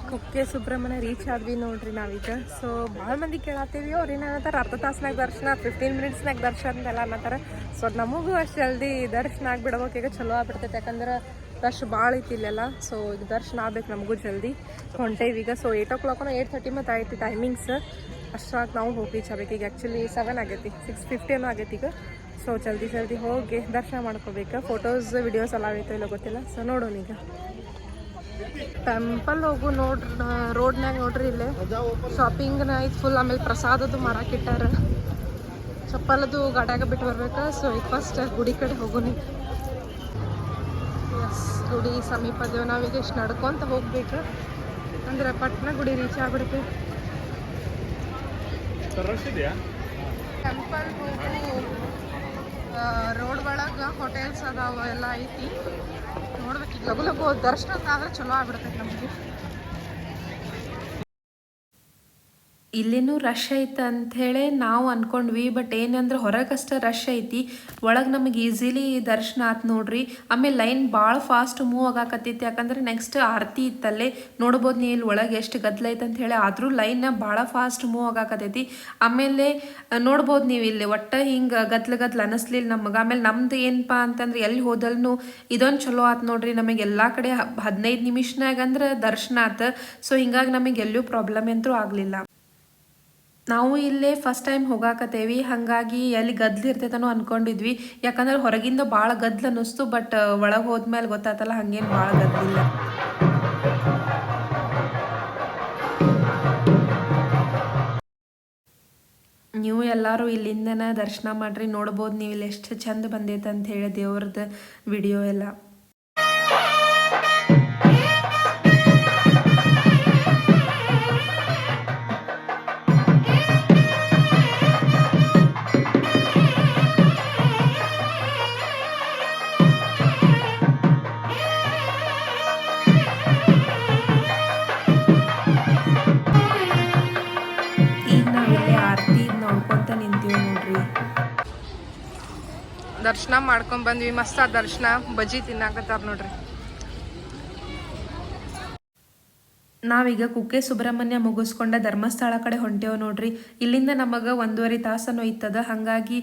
ಕುಕ್ಕೆ ಸುಬ್ರಹ್ಮಣ್ಯ ರೀಚ್ ಆದ್ವಿ ನೋಡ್ರಿ ನಾವೀಗ. ಸೊ ಭಾಳ ಮಂದಿ ಕೇಳತ್ತೀವಿ, ಅವ್ರು ಏನಂತಾರ ಅರ್ಧ ತಾಸ್ನಾಗ ದರ್ಶನ, 15 ಮಿನಿಟ್ಸ್ನಾಗ ದರ್ಶನ ಅಂತೆಲ್ಲ ಅನ್ನತ್ತಾರ. ಸೊ ನಮಗೂ ಅಷ್ಟು ಜಲ್ದಿ ದರ್ಶನ ಆಗ್ಬಿಡ್ಬೇಕು, ಈಗ ಚಲೋ ಆಗ್ಬಿಡ್ತೈತೆ. ಯಾಕಂದ್ರೆ ರಶ್ ಭಾಳ ಐತಿ ಇಲ್ಲೆಲ್ಲ. ಸೊ ಈಗ ದರ್ಶನ ಆಗ್ಬೇಕು ನಮಗೂ ಜಲ್ದಿ. ಹೊಂಟೇವಿ ಈಗ. ಸೊ 8 o'clock 8:30 ಮತ್ತು ಐತಿ ಟೈಮಿಂಗ್ಸ್. ಅಷ್ಟಾಗಿ ನಾವು ಹೋಗಿ ರೀಚ್ ಆಗ್ಬೇಕು. ಈಗ ಆ್ಯಕ್ಚುಲಿ 7 ಆಗೈತಿ, 6:50 ಆಗೈತಿ ಈಗ. ಸೊ ಜಲ್ದಿ ಹೋಗಿ ದರ್ಶನ ಮಾಡ್ಕೋಬೇಕು. ಫೋಟೋಸ್ ವಿಡಿಯೋಸ್ ಎಲ್ಲ ಆಗೈತೋ ಇಲ್ಲ ಗೊತ್ತಿಲ್ಲ. ಸೊ ನೋಡೋಣ ಈಗ. ಟೆಂಪಲ್ ಹೋಗು ನೋಡ್ರಿ ರೋಡ್ನಾಗ ನೋಡ್ರಿ ಇಲ್ಲೇ ಶಾಪಿಂಗ್ನ ಐತಿ ಫುಲ್. ಆಮೇಲೆ ಪ್ರಸಾದದ್ದು ಮಾರಾಕಿಟ್ಟಾರ. ಚಪ್ಪಲದು ಗಾಡ್ಯಾಗ ಬಿಟ್ಟು ಬರ್ಬೇಕು. ಸೊ ಈಗ ಫಸ್ಟ್ ಗುಡಿ ಕಡೆ ಹೋಗೋಣ. ಎಸ್, ಗುಡಿ ಸಮೀಪ ದೇವ್. ನಾವೀಗ ಇಷ್ಟು ನಡ್ಕೊಂತ ಹೋಗ್ಬೇಕು ಅಂದ್ರೆ ಪಟ್ನ ಗುಡಿ ರೀಚ್ ಆಗ್ಬಿಡ್ತೀವಿ. ಟೆಂಪಲ್ ಹೋಗು ರೋಡ್ ಒಳಗೆ ಹೋಟೆಲ್ಸ್ ಅದಾವ ಎಲ್ಲ ಐತಿ. ನೋಡ್ಬೇಕು ಈಗ ಲಗು ದರ್ಶನ ಆದ್ರೆ ಚಲೋ ಆಗ್ಬಿಡ್ತೈತೆ ನಮಗೆ. ಇಲ್ಲಿನೂ ರಶ್ ಐತೆ ಅಂಥೇಳಿ ನಾವು ಅಂದ್ಕೊಂಡ್ವಿ. ಬಟ್ ಏನಂದ್ರೆ ಹೊರಗಷ್ಟೇ ರಶ್ ಐತಿ, ಒಳಗೆ ನಮಗೆ ಈಸಿಲಿ ದರ್ಶನ ಆಯ್ತು ನೋಡ್ರಿ. ಆಮೇಲೆ ಲೈನ್ ಭಾಳ ಫಾಸ್ಟ್ ಮೂವ್ ಆಗಾಕತ್ತೈತಿ. ಯಾಕಂದ್ರೆ ನೆಕ್ಸ್ಟ್ ಆರತಿ ಇತ್ತಲ್ಲೇ ನೋಡ್ಬೋದು ನೀವು ಇಲ್ಲಿ ಒಳಗೆ ಎಷ್ಟು ಗದ್ದಲ ಐತೆ ಅಂತ ಹೇಳಿ. ಆದರೂ ಲೈನ್ನ ಭಾಳ ಫಾಸ್ಟ್ ಮೂವ್ ಆಗಾಕತ್ತೈತಿ. ಆಮೇಲೆ ನೋಡ್ಬೋದು ನೀವು ಇಲ್ಲಿ ಒಟ್ಟು ಹಿಂಗೆ ಗದ್ಲ ಅನ್ನಿಸ್ಲಿಲ್ಲ ನಮಗೆ. ಆಮೇಲೆ ನಮ್ದು ಏನಪ್ಪ ಅಂತಂದ್ರೆ ಎಲ್ಲಿ ಹೋದಲ್ನು ಇದೊಂದು ಚಲೋ ಆಯ್ತು ನೋಡ್ರಿ. ನಮಗೆ ಎಲ್ಲ ಕಡೆ 15 ನಿಮಿಷನಾಗ ಅಂದ್ರೆ ದರ್ಶನ ಆಯ್ತು. ಸೊ ಹಿಂಗಾಗಿ ನಮಗೆ ಎಲ್ಲೂ ಪ್ರಾಬ್ಲಮ್ ಅಂತೂ ಆಗಲಿಲ್ಲ. ನಾವು ಇಲ್ಲೇ ಫಸ್ಟ್ ಟೈಮ್ ಹೋಗಾಕತ್ತೇವಿ, ಹಾಗಾಗಿ ಎಲ್ಲಿ ಗದ್ಲು ಇರ್ತೈತನೋ ಅಂದ್ಕೊಂಡಿದ್ವಿ. ಯಾಕಂದ್ರೆ ಹೊರಗಿಂದ ಭಾಳ ಗದ್ಲು ಅನ್ನಿಸ್ತು. ಬಟ್ ಒಳಗೆ ಹೋದ್ಮೇಲೆ ಗೊತ್ತಾತಲ್ಲ ಹಂಗೇನು ಭಾಳ ಗದ್ಲಿಲ್ಲ. ನೀವು ಎಲ್ಲರೂ ಇಲ್ಲಿಂದನೇ ದರ್ಶನ ಮಾಡ್ರಿ. ನೋಡ್ಬೋದು ನೀವು ಇಲ್ಲಿ ಎಷ್ಟು ಚಂದ ಬಂದೈತೆ ಅಂತ ಹೇಳಿ ದೇವ್ರದ್ದು ವಿಡಿಯೋ ಎಲ್ಲ. ದರ್ಶನ ಮಾಡ್ಕೊಂಡ್ ಬಂದ್ವಿ. ಮಸ್ತ್ ದರ್ಶನ. ಬಜ್ಜಿ ತಿನ್ನಾಕತ್ತಾರ ನೋಡ್ರಿ. ನಾವೀಗ ಕುಕ್ಕೆ ಸುಬ್ರಹ್ಮಣ್ಯ ಮುಗಿಸ್ಕೊಂಡ ಧರ್ಮಸ್ಥಳ ಕಡೆ ಹೊಂಟೇವು ನೋಡ್ರಿ. ಇಲ್ಲಿಂದ ನಮಗೆ 1.5 ತಾಸನ್ನು ಇತ್ತದ. ಹಾಗಾಗಿ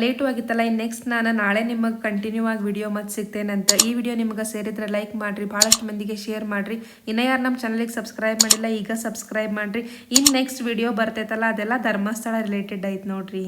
ಲೇಟು ಆಗಿತ್ತಲ್ಲ. ಇನ್ನು ನೆಕ್ಸ್ಟ್ ನಾನು ನಾಳೆ ನಿಮಗೆ ಕಂಟಿನ್ಯೂ ಆಗಿ ವಿಡಿಯೋ ಮತ್ತೆ ಸಿಗ್ತೇನಂತ. ಈ ವಿಡಿಯೋ ನಿಮಗೆ ಸೇರಿದ್ರೆ ಲೈಕ್ ಮಾಡಿರಿ, ಭಾಳಷ್ಟು ಮಂದಿಗೆ ಶೇರ್ ಮಾಡಿರಿ. ಇನ್ನೂ ಯಾರು ನಮ್ಮ ಚಾನಲಿಗೆ ಸಬ್ಸ್ಕ್ರೈಬ್ ಮಾಡಿಲ್ಲ ಈಗ ಸಬ್ಸ್ಕ್ರೈಬ್ ಮಾಡಿರಿ. ಇನ್ನು ನೆಕ್ಸ್ಟ್ ವಿಡಿಯೋ ಬರ್ತೈತಲ್ಲ ಅದೆಲ್ಲ ಧರ್ಮಸ್ಥಳ ರಿಲೇಟೆಡ್ ಐತೆ ನೋಡ್ರಿ.